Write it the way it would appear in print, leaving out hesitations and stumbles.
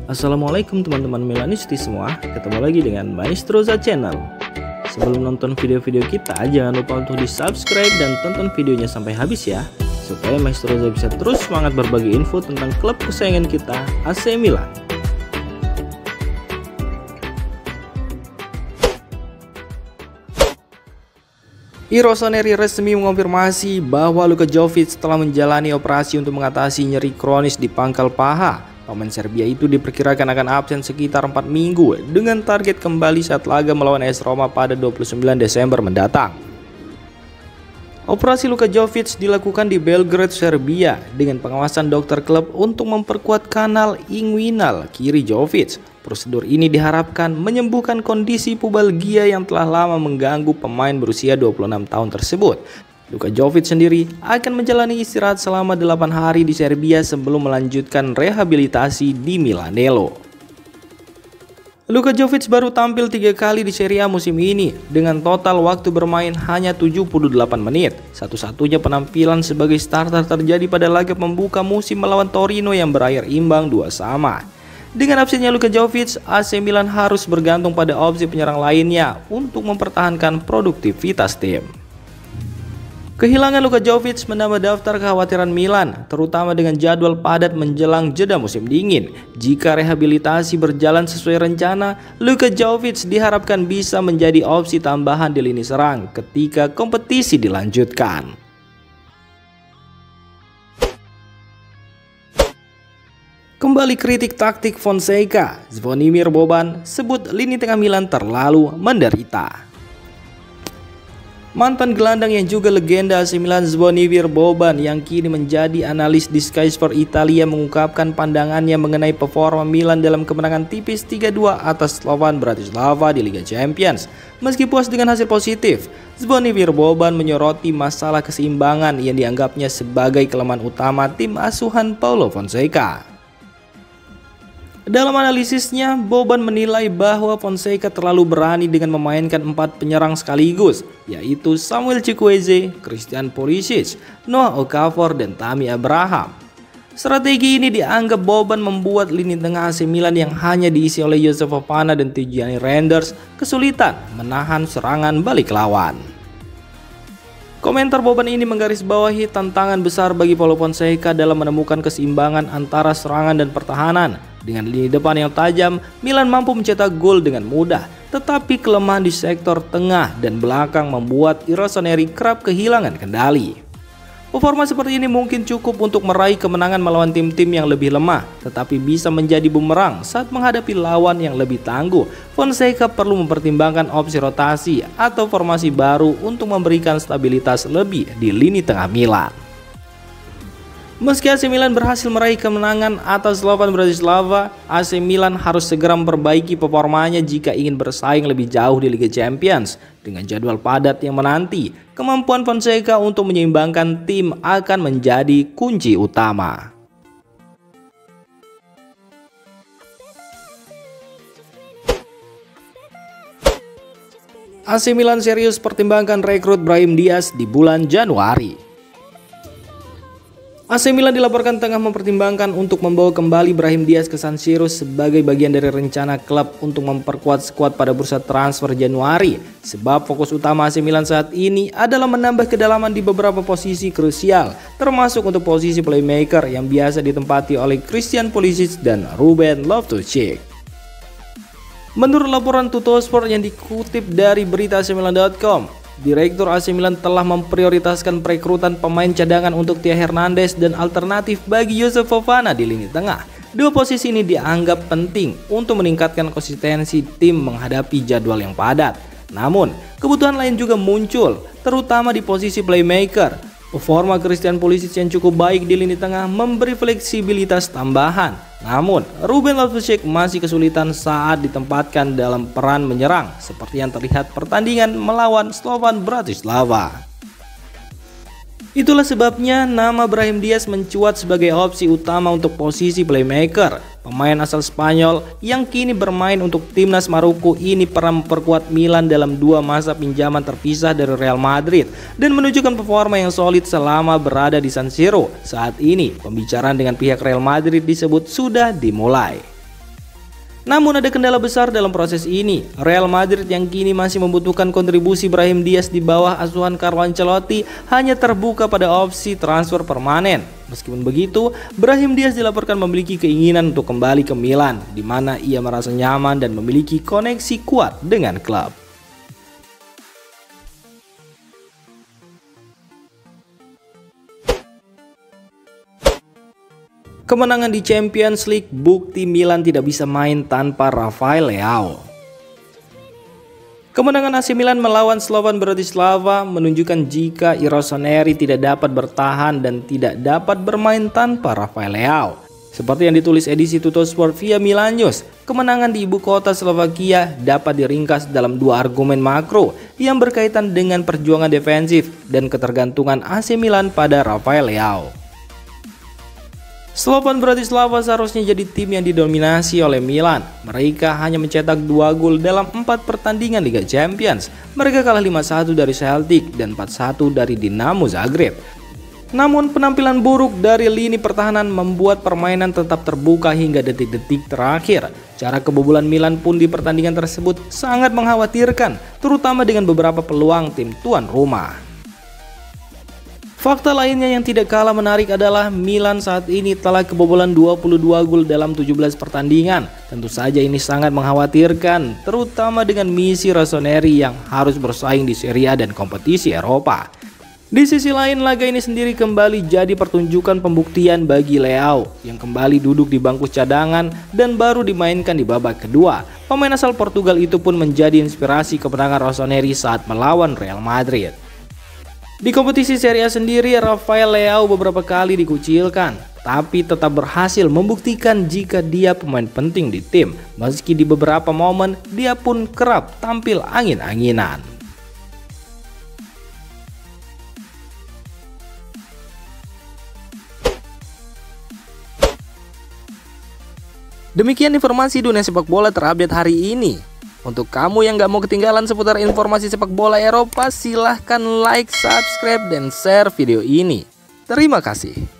Assalamualaikum teman-teman Milanisti semua, ketemu lagi dengan Maestroza Channel. Sebelum nonton video-video kita, jangan lupa untuk di subscribe dan tonton videonya sampai habis ya, supaya Maestroza bisa terus semangat berbagi info tentang klub kesayangan kita, AC Milan. I Rossoneri resmi mengonfirmasi bahwa Luka Jovic telah menjalani operasi untuk mengatasi nyeri kronis di pangkal paha. Pemain Serbia itu diperkirakan akan absen sekitar 4 minggu dengan target kembali saat laga melawan AS Roma pada 29 Desember mendatang. Operasi Luka Jovic dilakukan di Belgrade, Serbia dengan pengawasan dokter klub untuk memperkuat kanal inguinal kiri Jovic. Prosedur ini diharapkan menyembuhkan kondisi pubalgia yang telah lama mengganggu pemain berusia 26 tahun tersebut. Luka Jovic sendiri akan menjalani istirahat selama 8 hari di Serbia sebelum melanjutkan rehabilitasi di Milanello. Luka Jovic baru tampil 3 kali di Serie A musim ini dengan total waktu bermain hanya 78 menit. Satu-satunya penampilan sebagai starter terjadi pada laga pembuka musim melawan Torino yang berakhir imbang 2-2. Dengan absennya Luka Jovic, AC Milan harus bergantung pada opsi penyerang lainnya untuk mempertahankan produktivitas tim. Kehilangan Luka Jovic menambah daftar kekhawatiran Milan, terutama dengan jadwal padat menjelang jeda musim dingin. Jika rehabilitasi berjalan sesuai rencana, Luka Jovic diharapkan bisa menjadi opsi tambahan di lini serang ketika kompetisi dilanjutkan. Kembali kritik taktik Fonseca, Zvonimir Boban sebut lini tengah Milan terlalu menderita. Mantan gelandang yang juga legenda AC Milan Zvonimir Boban yang kini menjadi analis di Sky Sport Italia mengungkapkan pandangannya mengenai performa Milan dalam kemenangan tipis 3-2 atas Slovan Bratislava di Liga Champions. Meski puas dengan hasil positif, Zvonimir Boban menyoroti masalah keseimbangan yang dianggapnya sebagai kelemahan utama tim asuhan Paulo Fonseca. Dalam analisisnya, Boban menilai bahwa Fonseca terlalu berani dengan memainkan 4 penyerang sekaligus, yaitu Samuel Chukwueze, Christian Pulisic, Noah Okafor, dan Tammy Abraham. Strategi ini dianggap Boban membuat lini tengah AC Milan yang hanya diisi oleh Josef Fofana dan Tijani Reinders kesulitan menahan serangan balik lawan. Komentar Boban ini menggarisbawahi tantangan besar bagi Paulo Fonseca dalam menemukan keseimbangan antara serangan dan pertahanan. Dengan lini depan yang tajam, Milan mampu mencetak gol dengan mudah, tetapi kelemahan di sektor tengah dan belakang membuat I Rossoneri kerap kehilangan kendali. Performa seperti ini mungkin cukup untuk meraih kemenangan melawan tim-tim yang lebih lemah, tetapi bisa menjadi bumerang saat menghadapi lawan yang lebih tangguh. Fonseca perlu mempertimbangkan opsi rotasi atau formasi baru untuk memberikan stabilitas lebih di lini tengah Milan. Meski AC Milan berhasil meraih kemenangan atas Slovan Bratislava, AC Milan harus segera memperbaiki performanya jika ingin bersaing lebih jauh di Liga Champions. Dengan jadwal padat yang menanti, kemampuan Fonseca untuk menyeimbangkan tim akan menjadi kunci utama. AC Milan serius pertimbangkan rekrut Brahim Diaz di bulan Januari. AC Milan dilaporkan tengah mempertimbangkan untuk membawa kembali Brahim Diaz ke San Siro sebagai bagian dari rencana klub untuk memperkuat skuad pada bursa transfer Januari. Sebab fokus utama AC Milan saat ini adalah menambah kedalaman di beberapa posisi krusial, termasuk untuk posisi playmaker yang biasa ditempati oleh Christian Pulisic dan Ruben Loftus-Cheek. Menurut laporan Tuttosport yang dikutip dari berita acmilan.com, Direktur AC Milan telah memprioritaskan perekrutan pemain cadangan untuk Theo Hernandez dan alternatif bagi Josef Fofana di lini tengah. Dua posisi ini dianggap penting untuk meningkatkan konsistensi tim menghadapi jadwal yang padat. Namun, kebutuhan lain juga muncul, terutama di posisi playmaker. Performa Christian Pulisic yang cukup baik di lini tengah memberi fleksibilitas tambahan. Namun, Ruben Loftus-Cheek masih kesulitan saat ditempatkan dalam peran menyerang, seperti yang terlihat pertandingan melawan Slovan Bratislava. Itulah sebabnya nama Brahim Diaz mencuat sebagai opsi utama untuk posisi playmaker. Pemain asal Spanyol yang kini bermain untuk timnas Maroko ini pernah memperkuat Milan dalam 2 masa pinjaman terpisah dari Real Madrid dan menunjukkan performa yang solid selama berada di San Siro. Saat ini pembicaraan dengan pihak Real Madrid disebut sudah dimulai. Namun ada kendala besar dalam proses ini. Real Madrid yang kini masih membutuhkan kontribusi Brahim Diaz di bawah asuhan Carlo Ancelotti hanya terbuka pada opsi transfer permanen. Meskipun begitu, Brahim Diaz dilaporkan memiliki keinginan untuk kembali ke Milan, di mana ia merasa nyaman dan memiliki koneksi kuat dengan klub. Kemenangan di Champions League bukti Milan tidak bisa main tanpa Rafael Leao. Kemenangan AC Milan melawan Slovan Bratislava menunjukkan jika Rossoneri tidak dapat bertahan dan tidak dapat bermain tanpa Rafael Leao. Seperti yang ditulis edisi Tuttosport via Milan News, kemenangan di ibu kota Slovakia dapat diringkas dalam dua argumen makro yang berkaitan dengan perjuangan defensif dan ketergantungan AC Milan pada Rafael Leao. Slovan Bratislava seharusnya jadi tim yang didominasi oleh Milan. Mereka hanya mencetak 2 gol dalam 4 pertandingan Liga Champions. Mereka kalah 5-1 dari Celtic dan 4-1 dari Dinamo Zagreb. Namun penampilan buruk dari lini pertahanan membuat permainan tetap terbuka hingga detik-detik terakhir. Cara kebobolan Milan pun di pertandingan tersebut sangat mengkhawatirkan, terutama dengan beberapa peluang tim tuan rumah. Fakta lainnya yang tidak kalah menarik adalah Milan saat ini telah kebobolan 22 gol dalam 17 pertandingan. Tentu saja ini sangat mengkhawatirkan, terutama dengan misi Rossoneri yang harus bersaing di Serie A dan kompetisi Eropa. Di sisi lain, laga ini sendiri kembali jadi pertunjukan pembuktian bagi Leao yang kembali duduk di bangku cadangan dan baru dimainkan di babak kedua. Pemain asal Portugal itu pun menjadi inspirasi kemenangan Rossoneri saat melawan Real Madrid. Di kompetisi Serie A sendiri, Rafael Leao beberapa kali dikucilkan, tapi tetap berhasil membuktikan jika dia pemain penting di tim. Meski di beberapa momen, dia pun kerap tampil angin-anginan. Demikian informasi dunia sepak bola terupdate hari ini. Untuk kamu yang gak mau ketinggalan seputar informasi sepak bola Eropa, silahkan like, subscribe, dan share video ini. Terima kasih.